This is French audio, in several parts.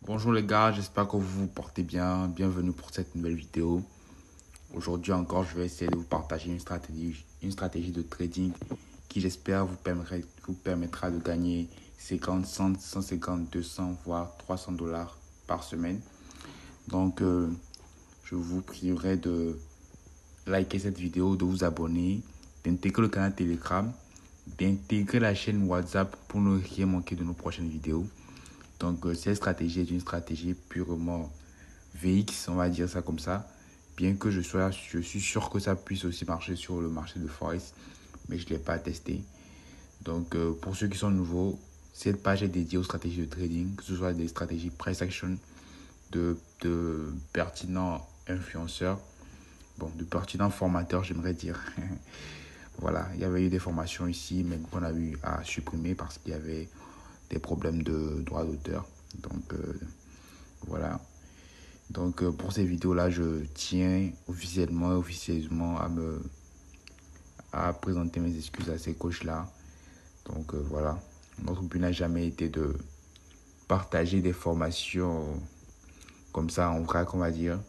Bonjour les gars, j'espère que vous vous portez bien. Bienvenue pour cette nouvelle vidéo. Aujourd'hui encore, je vais essayer de vous partager une stratégie de trading qui j'espère vous permettra de gagner 50, 100, 150, 200, voire 300 dollars par semaine. Donc, je vous prierai de liker cette vidéo, de vous abonner, d'intégrer le canal Telegram, d'intégrer la chaîne WhatsApp pour ne rien manquer de nos prochaines vidéos. Donc, cette stratégie est une stratégie purement VX, on va dire ça comme ça. Bien que je suis sûr que ça puisse aussi marcher sur le marché de Forex, mais je ne l'ai pas testé. Donc, pour ceux qui sont nouveaux, cette page est dédiée aux stratégies de trading, que ce soit des stratégies price action de pertinents influenceurs, bon, de pertinents formateurs, j'aimerais dire. Voilà, il y avait eu des formations ici, mais qu'on a eu à supprimer parce qu'il y avait des problèmes de droit d'auteur. Donc, voilà. Donc, pour ces vidéos-là, je tiens officieusement à présenter mes excuses à ces coachs-là. Donc, voilà. Notre but n'a jamais été de partager des formations comme ça en vrac, on va dire.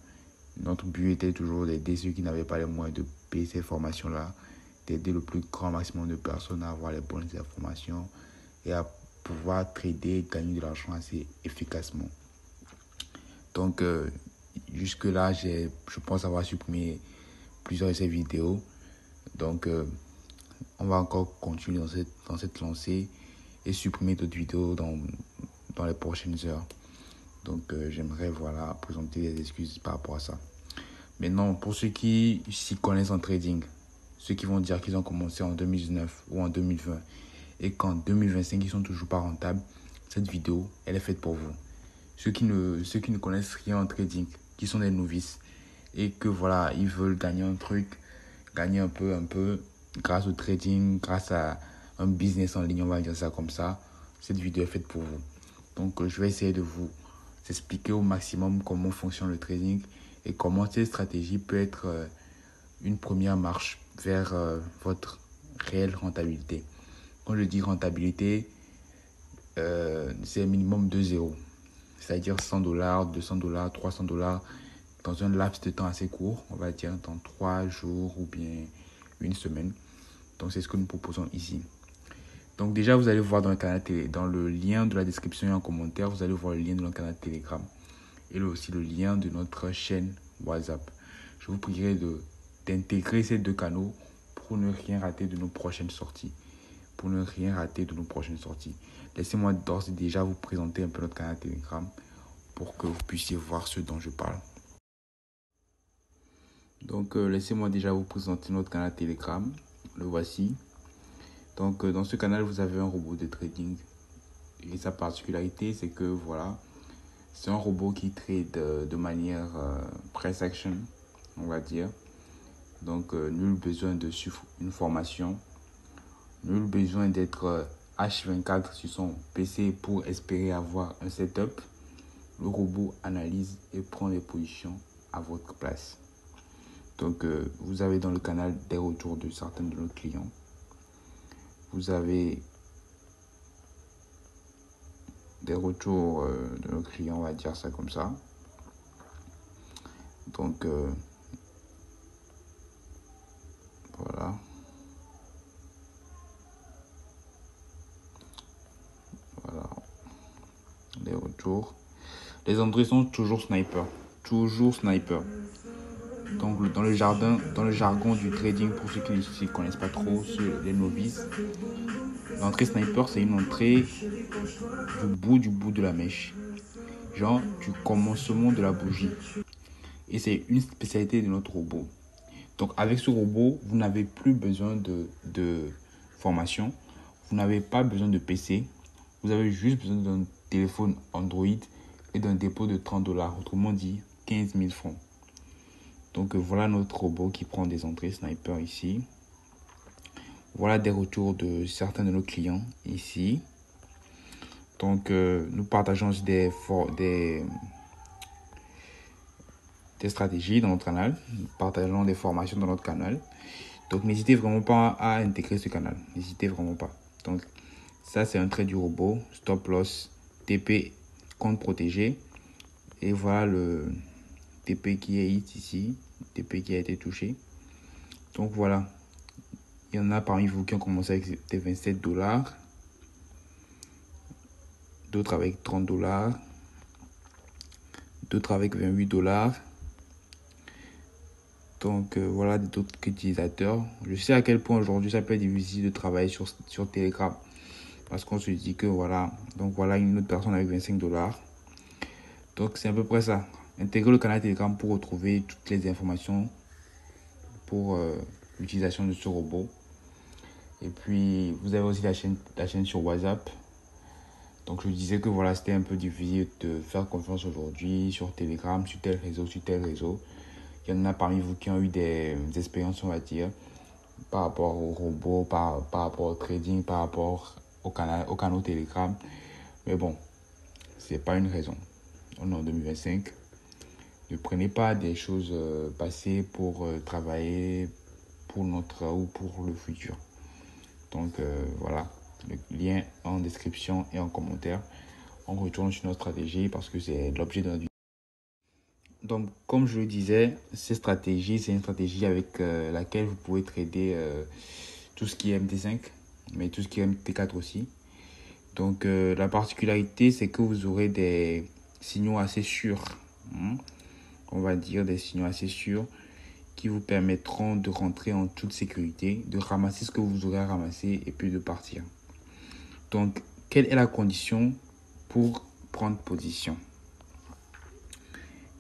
Notre but était toujours d'aider ceux qui n'avaient pas les moyens de payer ces formations-là, d'aider le plus grand maximum de personnes à avoir les bonnes informations et à pouvoir trader et gagner de l'argent assez efficacement. Donc, jusque-là, je pense avoir supprimé plusieurs de ces vidéos. Donc, on va encore continuer dans cette lancée et supprimer d'autres vidéos dans les prochaines heures. Donc, j'aimerais présenter des excuses par rapport à ça. Maintenant, pour ceux qui s'y connaissent en trading, ceux qui vont dire qu'ils ont commencé en 2019 ou en 2020 et qu'en 2025, ils sont toujours pas rentables, cette vidéo, elle est faite pour vous. Ceux qui ne connaissent rien en trading, qui sont des novices et que voilà, ils veulent gagner un truc, gagner un peu grâce au trading, grâce à un business en ligne, on va dire ça comme ça. Cette vidéo est faite pour vous. Donc, je vais essayer de vous expliquer au maximum comment fonctionne le trading et comment cette stratégie peut être une première marche vers votre réelle rentabilité. Quand je dis rentabilité, c'est minimum 2 zéros. C'est-à-dire 100 dollars, 200 dollars, 300 dollars dans un laps de temps assez court, on va dire dans 3 jours ou bien une semaine. Donc, c'est ce que nous proposons ici. Donc, déjà, vous allez voir dans le lien de la description et en commentaire, vous allez voir le lien de notre canal Telegram et aussi le lien de notre chaîne WhatsApp. Je vous prierai d'intégrer ces deux canaux pour ne rien rater de nos prochaines sorties. Laissez-moi d'ores et déjà vous présenter un peu notre canal Telegram pour que vous puissiez voir ce dont je parle. Donc, laissez-moi déjà vous présenter notre canal Telegram. Le voici. Donc, dans ce canal, vous avez un robot de trading. Et sa particularité, c'est que voilà, c'est un robot qui trade de manière price action, on va dire. Donc, nul besoin de suivre une formation. Nul besoin d'être H24 sur son PC pour espérer avoir un setup. Le robot analyse et prend les positions à votre place. Donc, vous avez dans le canal des retours de certains de nos clients. Vous avez des retours de nos clients, on va dire ça comme ça. Donc, voilà. Voilà. Les retours. Les entrées sont toujours sniper. Toujours sniper. Donc, dans le jargon du trading, pour ceux qui ne s'y connaissent pas trop, les novices, l'entrée sniper, c'est une entrée du bout de la mèche. Genre, du commencement de la bougie. Et c'est une spécialité de notre robot. Donc, avec ce robot, vous n'avez plus besoin de formation. Vous n'avez pas besoin de PC. Vous avez juste besoin d'un téléphone Android et d'un dépôt de 30 dollars. Autrement dit, 15 000 francs. Donc, voilà notre robot qui prend des entrées sniper ici. Voilà des retours de certains de nos clients ici. Donc, nous partageons aussi des stratégies dans notre canal. Nous partageons des formations dans notre canal. Donc, n'hésitez vraiment pas à intégrer ce canal. N'hésitez vraiment pas. Donc, ça, c'est un trait du robot. Stop loss, TP, compte protégé. Et voilà le TP qui est ici, TP qui a été touché. Donc voilà, il y en a parmi vous qui ont commencé avec des $27, d'autres avec $30, d'autres avec $28. Donc voilà d'autres utilisateurs. Je sais à quel point aujourd'hui ça peut être difficile de travailler sur Telegram. Parce qu'on se dit que voilà, donc voilà une autre personne avec $25. Donc c'est à peu près ça. Intégrez le canal Telegram pour retrouver toutes les informations pour l'utilisation de ce robot. Et puis vous avez aussi la chaîne sur WhatsApp. Donc je disais que voilà, c'était un peu difficile de faire confiance aujourd'hui sur Telegram, sur tel réseau, sur tel réseau. Il y en a parmi vous qui ont eu des expériences, on va dire, par rapport au robot, par rapport au trading, par rapport au canal Telegram. Mais bon, c'est pas une raison. On est en 2025. Ne prenez pas des choses passées pour travailler pour notre ou pour le futur. Donc voilà, le lien en description et en commentaire. On retourne sur notre stratégie parce que c'est l'objet de notre vidéo. Donc comme je le disais, cette stratégie, c'est une stratégie avec laquelle vous pouvez trader tout ce qui est MT5, mais tout ce qui est MT4 aussi. Donc la particularité, c'est que vous aurez des signaux assez sûrs. On va dire des signaux assez sûrs qui vous permettront de rentrer en toute sécurité, de ramasser ce que vous aurez à ramasser et puis de partir. Donc, quelle est la condition pour prendre position?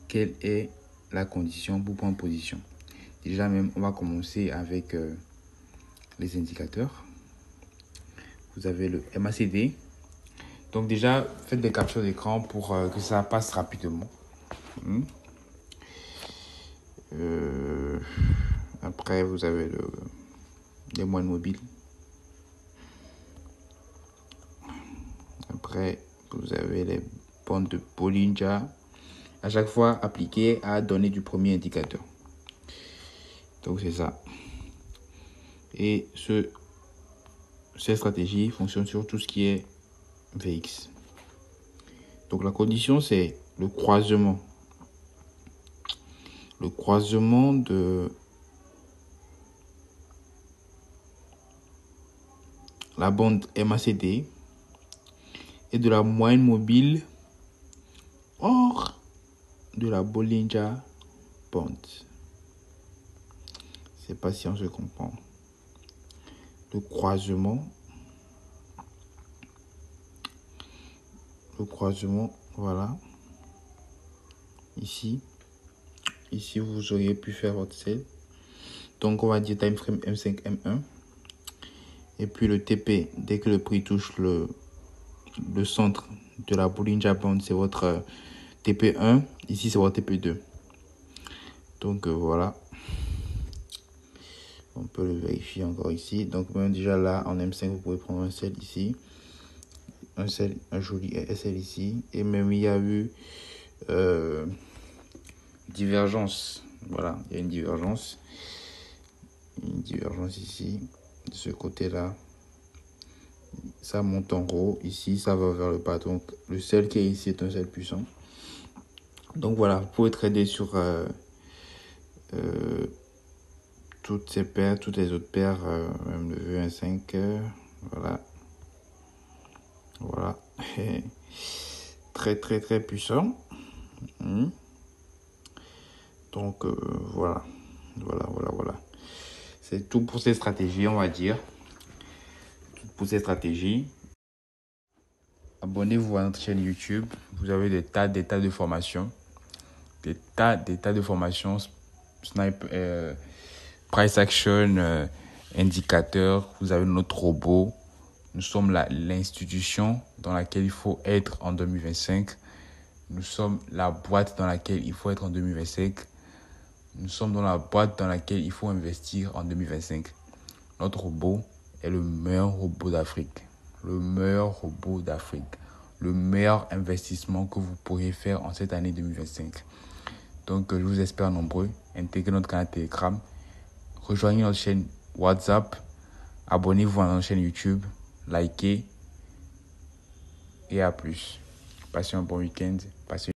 Quelle est la condition pour prendre position? Déjà même, on va commencer avec les indicateurs. Vous avez le MACD. Donc déjà, faites des captures d'écran pour que ça passe rapidement. Après, vous avez les moyennes mobiles. Après, vous avez les bandes de Bollinger. À chaque fois appliquées à donner du premier indicateur. Donc, c'est ça. Et cette stratégie fonctionne sur tout ce qui est VX. Donc, la condition, c'est le croisement. Le croisement de la bande MACD et de la moyenne mobile hors de la Bollinger Band. Je ne sais pas si on se comprend. Le croisement, voilà. Ici, vous auriez pu faire votre sell. Donc, on va dire time frame M5, M1. Et puis le TP, dès que le prix touche le centre de la Bollinger Band, c'est votre TP1. Ici, c'est votre TP2. Donc, voilà. On peut le vérifier encore ici. Donc, même déjà là, en M5, vous pouvez prendre un sell ici. Un joli SL ici. Et même, il y a eu divergence. Voilà, il y a une divergence. Une divergence ici. De ce côté-là. Ça monte en haut. Ici, ça va vers le bas. Donc, le sell qui est ici est un sell puissant. Donc, voilà, vous pouvez trader sur toutes ces paires, toutes les autres paires, même le V15, voilà. Voilà. Très, très, très puissant. Donc, voilà. Voilà. C'est tout pour ces stratégies, on va dire. Tout pour ces stratégies. Abonnez-vous à notre chaîne YouTube. Vous avez des tas de formations. Des tas de formations. Sniper, price action, indicateur. Vous avez notre robot. Nous sommes l'institution dans laquelle il faut être en 2025. Nous sommes la boîte dans laquelle il faut être en 2025. Nous sommes dans la boîte dans laquelle il faut investir en 2025. Notre robot est le meilleur robot d'Afrique. Le meilleur robot d'Afrique. Le meilleur investissement que vous pourriez faire en cette année 2025. Donc, je vous espère nombreux. Intégrez notre canal Telegram. Rejoignez notre chaîne WhatsApp. Abonnez-vous à notre chaîne YouTube. Likez. Et à plus. Passez un bon week-end. Passez